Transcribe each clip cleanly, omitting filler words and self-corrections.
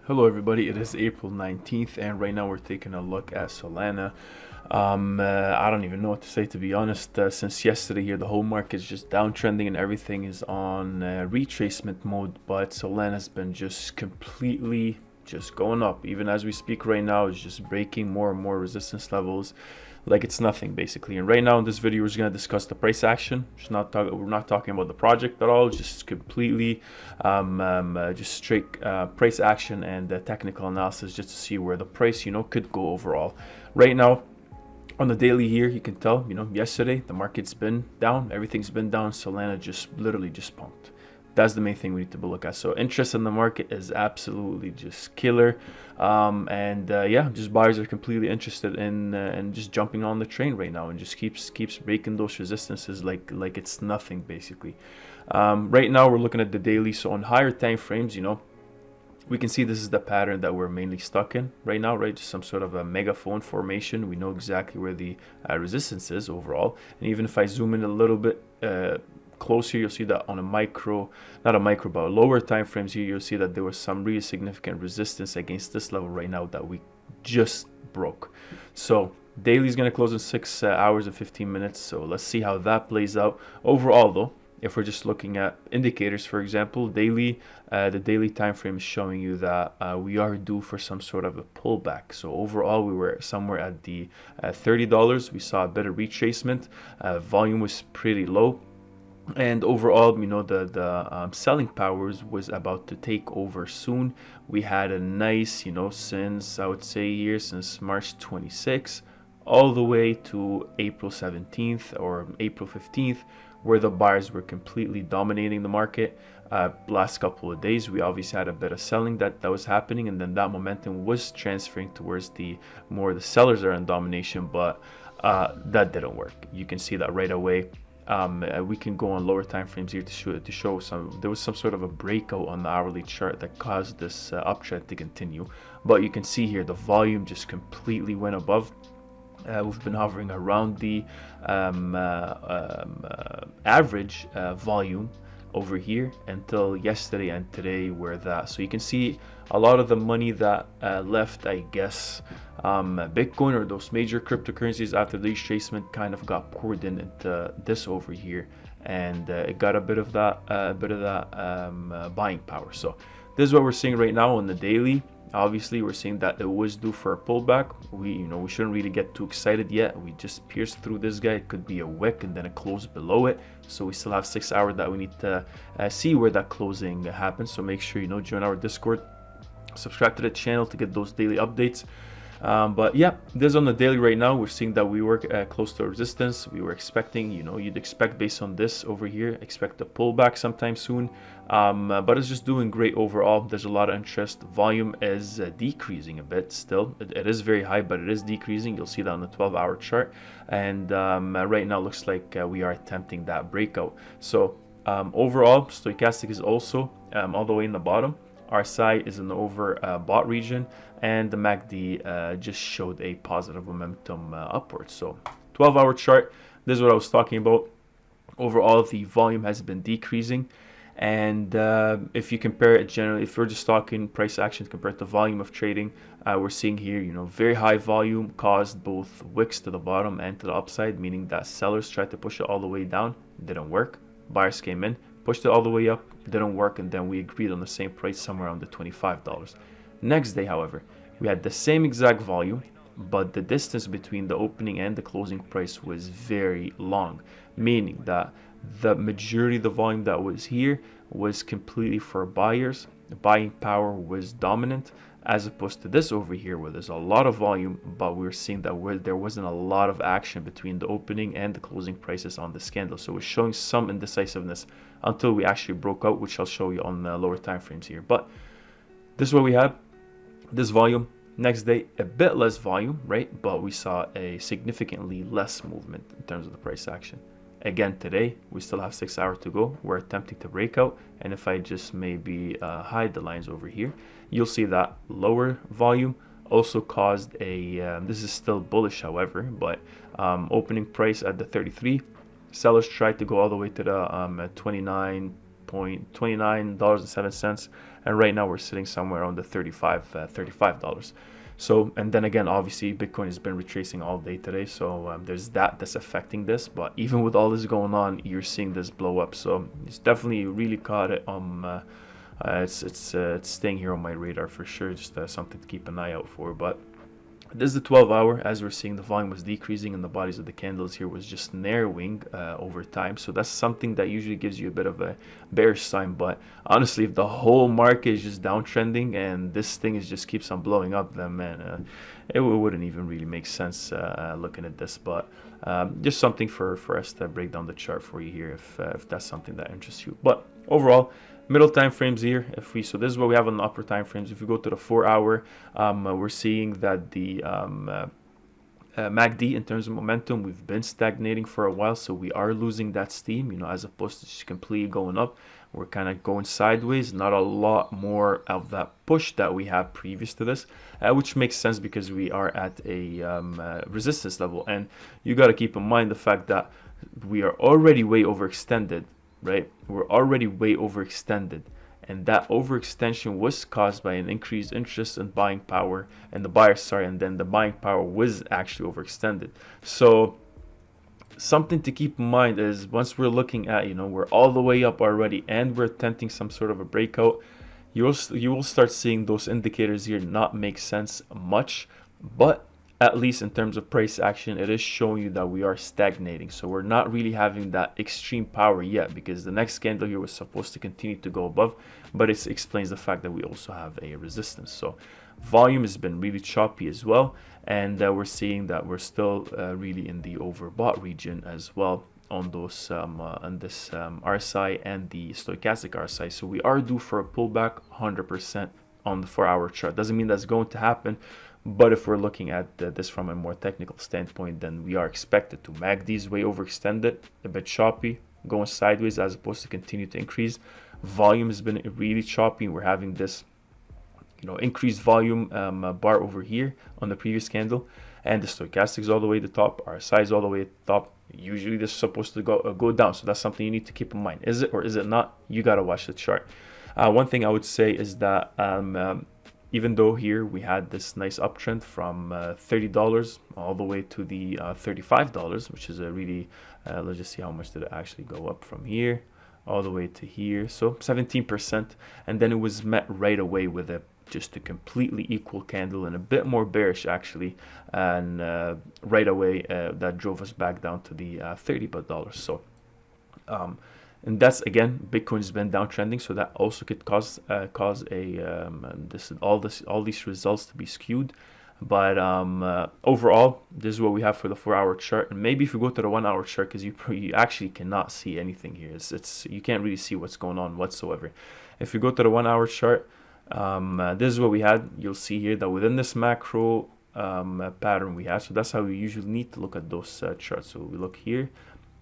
Hello everybody, it is April 19th and right now we're taking a look at Solana. I don't even know what to say, to be honest. Since yesterday here the whole market is just downtrending and everything is on retracement mode, but Solana's been just completely just going up. Even as we speak right now, it's just breaking more and more resistance levels like it's nothing basically. And right now in this video we're just going to discuss the price action. We're not talking about the project at all, just completely just straight price action and technical analysis, just to see where the price could go overall. Right now on the daily here, you can tell, yesterday the market's been down, everything's been down. Solana just literally just pumped. That's the main thing we need to look at. So interest in the market is absolutely just killer, yeah, just buyers are completely interested in just jumping on the train right now, and just keeps breaking those resistances like it's nothing basically. Right now we're looking at the daily, so on higher time frames, we can see this is the pattern that we're mainly stuck in right now, right? Just some sort of a megaphone formation. We know exactly where the resistance is overall, and even if I zoom in a little bit closer, you'll see that on not a micro, but lower time frames here, you'll see that there was some really significant resistance against this level right now that we just broke. So daily is going to close in 6 hours and 15 minutes. So let's see how that plays out. Overall though, if we're just looking at indicators, for example, daily, the daily time frame is showing you that we are due for some sort of a pullback. So overall, we were somewhere at the $30. We saw a bit of retracement. Volume was pretty low. And overall, the selling powers was about to take over soon. We had a nice, since I would say here, since March 26th, all the way to April 17th or April 15th, where the buyers were completely dominating the market. Last couple of days, we obviously had a bit of selling that was happening, and then that momentum was transferring towards the sellers are in domination, but that didn't work. You can see that right away. We can go on lower time frames here to show there was some sort of a breakout on the hourly chart that caused this uptrend to continue. But you can see here the volume just completely went above. We've been hovering around the average volume over here until yesterday and today, where that, so you can see a lot of the money that left, I guess, Bitcoin or those major cryptocurrencies after the retracement kind of got poured into this over here, and it got a bit of that buying power. So this is what we're seeing right now on the daily. Obviously, we're seeing that it was due for a pullback. We shouldn't really get too excited yet. We just pierced through this guy. It could be a wick and then a close below it. So we still have 6 hours that we need to see where that closing happens. So make sure join our Discord, subscribe to the channel to get those daily updates. But yeah, this on the daily right now, we're seeing that we were close to resistance. We were expecting, you'd expect based on this over here, expect a pullback sometime soon. But it's just doing great overall. There's a lot of interest. Volume is decreasing a bit still. It is very high, but it is decreasing. You'll see that on the 12-hour chart. And right now looks like we are attempting that breakout. So overall, stochastic is also all the way in the bottom. RSI is in the overbought region, and the MACD just showed a positive momentum upwards. So 12-hour chart, this is what I was talking about. Overall, the volume has been decreasing, and if you compare it generally, if we're just talking price action compared to volume of trading, we're seeing here, very high volume caused both wicks to the bottom and to the upside, meaning that sellers tried to push it all the way down, didn't work. Buyers came in, pushed it all the way up, didn't work, and then we agreed on the same price somewhere around the $25. Next day, however, we had the same exact volume, but the distance between the opening and the closing price was very long, meaning that the majority of the volume that was here was completely for buyers. The buying power was dominant, as opposed to this over here where there's a lot of volume, but we're seeing that there wasn't a lot of action between the opening and the closing prices on this candle. So we're showing some indecisiveness until we actually broke out, which I'll show you on the lower time frames here. But this is what we had, this volume. Next day, a bit less volume, right? But we saw a significantly less movement in terms of the price action. Again, today, we still have 6 hours to go. We're attempting to break out. And if I just maybe hide the lines over here, you'll see that lower volume also caused a, this is still bullish, however, but opening price at the 33. Sellers tried to go all the way to the 29 $29.07, and right now we're sitting somewhere around the $35. So, and then again, obviously Bitcoin has been retracing all day today, so there's that's affecting this. But even with all this going on, you're seeing this blow up, so it's definitely really caught it. It's staying here on my radar for sure, just something to keep an eye out for. But this is the 12-hour. As we're seeing, the volume was decreasing and the bodies of the candles here was just narrowing over time. So that's something that usually gives you a bit of a bearish sign. But honestly, if the whole market is just downtrending and this thing is just keeps on blowing up, then man, it wouldn't even really make sense looking at this. But just something for us to break down the chart for you here, if that's something that interests you. But overall, middle time frames here, so this is what we have on the upper time frames. If we go to the 4-hour, we're seeing that the MACD in terms of momentum, we've been stagnating for a while, so we are losing that steam, as opposed to just completely going up. We're kind of going sideways, not a lot more of that push that we had previous to this, which makes sense because we are at a resistance level. And you got to keep in mind the fact that we are already way overextended, right? We're already way overextended, and that overextension was caused by an increased interest in buying power, and the buyers, and then the buying power was actually overextended. So something to keep in mind is once we're looking at, we're all the way up already and we're attempting some sort of a breakout, you will start seeing those indicators here not make sense much, but at least in terms of price action, it is showing you that we are stagnating. So we're not really having that extreme power yet, because the next candle here was supposed to continue to go above, but it explains the fact that we also have a resistance. So volume has been really choppy as well, and we're seeing that we're still really in the overbought region as well on those on this RSI and the stochastic RSI. So we are due for a pullback 100% on the 4-hour chart. Doesn't mean that's going to happen, but if we're looking at this from a more technical standpoint, then we are expected to. MACD's way overextended, a bit choppy, going sideways as opposed to continue to increase. Volume has been really choppy. We're having this, increased volume bar over here on the previous candle, and the stochastic is all the way to the top, RSI is all the way at the top. Usually this is supposed to go down, so that's something you need to keep in mind. Is it or is it not? You got to watch the chart. One thing I would say is that even though here we had this nice uptrend from $30 all the way to the $35, which is a really, let's just see how much did it actually go up from here all the way to here. So 17%, and then it was met right away with just a completely equal candle and a bit more bearish actually, and right away that drove us back down to the $30. So and that's, again, Bitcoin's been downtrending, so that also could cause all these results to be skewed. But overall, this is what we have for the 4-hour chart. And maybe if you go to the 1-hour chart, because you actually cannot see anything here. You can't really see what's going on whatsoever. If you go to the 1-hour chart, this is what we had. You'll see here that within this macro pattern we have, so that's how we usually need to look at those charts. So we look here.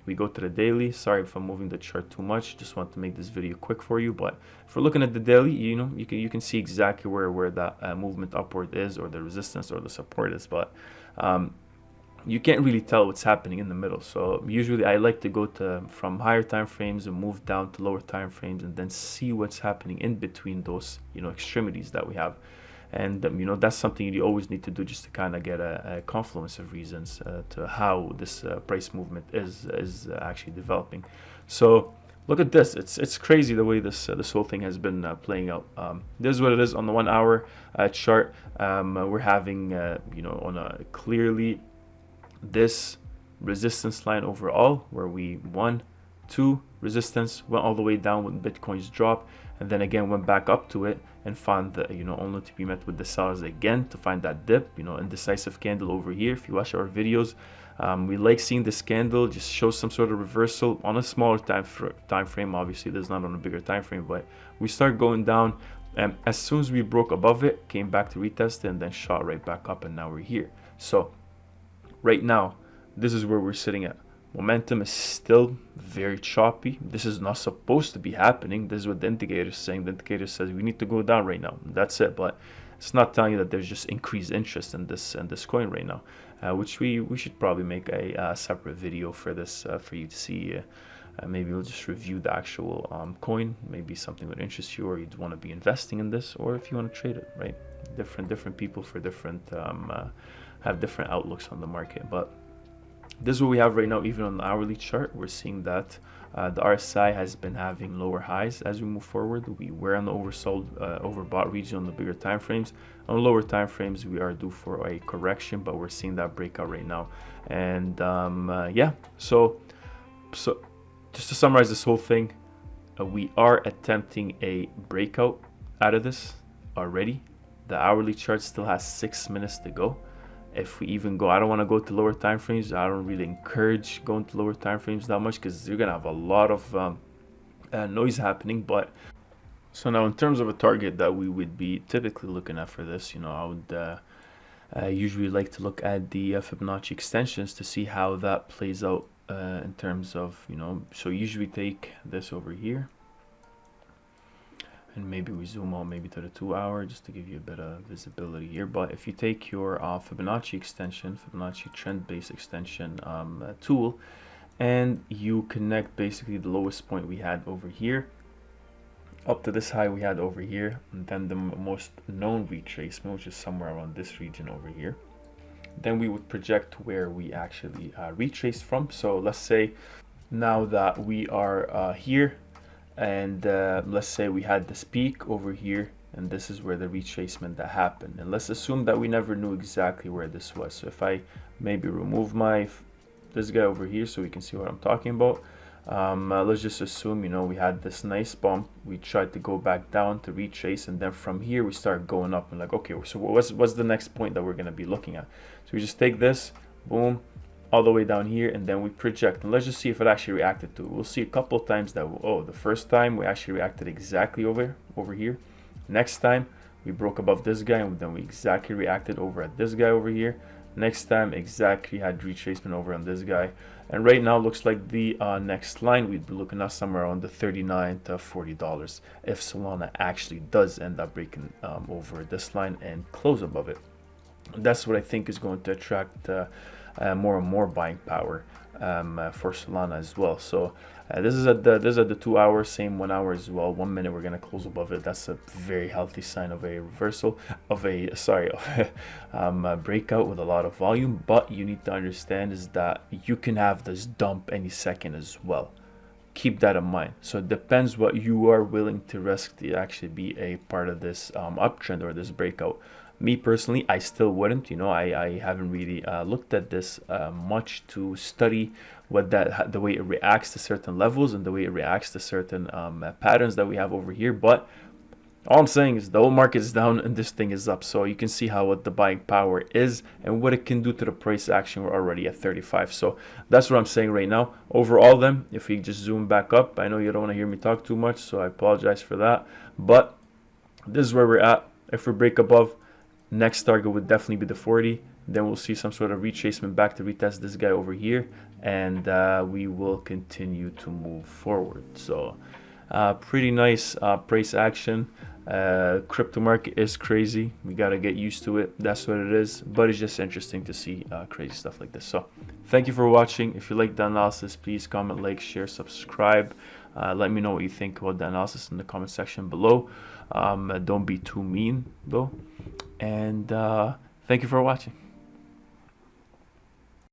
We go to the daily. Sorry if I'm moving the chart too much, just want to make this video quick for you. But if we're looking at the daily, you can see exactly where that movement upward is, or the resistance or the support is. But you can't really tell what's happening in the middle. So usually I like to go from higher time frames and move down to lower time frames, and then see what's happening in between those extremities that we have. And that's something you always need to do, just to kind of get a confluence of reasons to how this price movement is actually developing. So look at this. It's crazy the way this whole thing has been playing out. This is what it is on the 1-hour chart. We're having on a clearly this resistance line overall, where we 1, 2 resistance, went all the way down when Bitcoin's drop, and then again went back up to it and found that only to be met with the sellers again to find that dip, indecisive candle over here. If you watch our videos, we like seeing this candle just show some sort of reversal on a smaller time frame. Obviously this is not on a bigger time frame, but we start going down, and as soon as we broke above it, came back to retest it, and then shot right back up, and now we're here. So right now, this is where we're sitting at. Momentum is still very choppy. This is not supposed to be happening. This is what the indicator is saying. The indicator says we need to go down right now. That's it. But it's not telling you that there's just increased interest in this coin right now, which we should probably make a separate video for this for you to see maybe we'll just review the actual coin. Maybe something would interest you, or you'd want to be investing in this, or if you want to trade it, right? Different people for different have different outlooks on the market. But this is what we have right now. Even on the hourly chart, we're seeing that the RSI has been having lower highs as we move forward. We were on the oversold, overbought region on the bigger time frames. On lower time frames, we are due for a correction, but we're seeing that breakout right now. And yeah, so just to summarize this whole thing, we are attempting a breakout out of this already. The hourly chart still has 6 minutes to go. If we even go, I don't want to go to lower time frames. I don't really encourage going to lower time frames that much, because you're gonna have a lot of noise happening. But so now, in terms of a target that we would be typically looking at for this, you know, I would usually like to look at the Fibonacci extensions to see how that plays out in terms of, you know, so usually take this over here, and maybe we zoom out maybe to the 2 hour just to give you a bit of visibility here. But if you take your Fibonacci extension, Fibonacci trend-based extension tool, and you connect basically the lowest point we had over here up to this high we had over here, and then the most known retracement, which is somewhere around this region over here, then we would project where we actually retraced from. So let's say now that we are here, and let's say we had this peak over here, and this is where the retracement that happened, and let's assume that we never knew exactly where this was. So if I maybe remove this guy over here so we can see what I'm talking about, let's just assume, you know, we had this nice bump, we tried to go back down to retrace, and then from here we start going up, and like, okay, so what's the next point that we're going to be looking at? So we just take this, boom, all the way down here, and then we project, and let's just see if it actually reacted to it. We'll see a couple of times that, oh, the first time we actually reacted exactly over here. Next time we broke above this guy, and then we exactly reacted over at this guy over here. Next time exactly had retracement over on this guy. And right now looks like the next line we'd be looking at somewhere around the $39 to $40 if Solana actually does end up breaking over this line and close above it. That's what I think is going to attract more and more buying power for Solana as well. So this is at the 2 hour, same 1 hour as well. 1 minute we're gonna close above it. That's a very healthy sign of a reversal of a breakout with a lot of volume. But you need to understand is that you can have this dump any second as well. Keep that in mind. So it depends what you are willing to risk to actually be a part of this uptrend or this breakout. Me personally, I still wouldn't. You know, I haven't really looked at this much to study what the way it reacts to certain levels and the way it reacts to certain patterns that we have over here. But all I'm saying is the whole market is down and this thing is up. So you can see what the buying power is and what it can do to the price action. We're already at 35. So that's what I'm saying right now. Overall then, if we just zoom back up, I know you don't want to hear me talk too much, so I apologize for that. But this is where we're at. If we break above, next target would definitely be the 40. Then we'll see some sort of retracement back to retest this guy over here, and we will continue to move forward. So pretty nice price action. Crypto market is crazy. We got to get used to it. That's what it is. But it's just interesting to see crazy stuff like this. So thank you for watching. If you like the analysis, please comment, like, share, subscribe. Let me know what you think about the analysis in the comment section below. Don't be too mean though. And thank you for watching.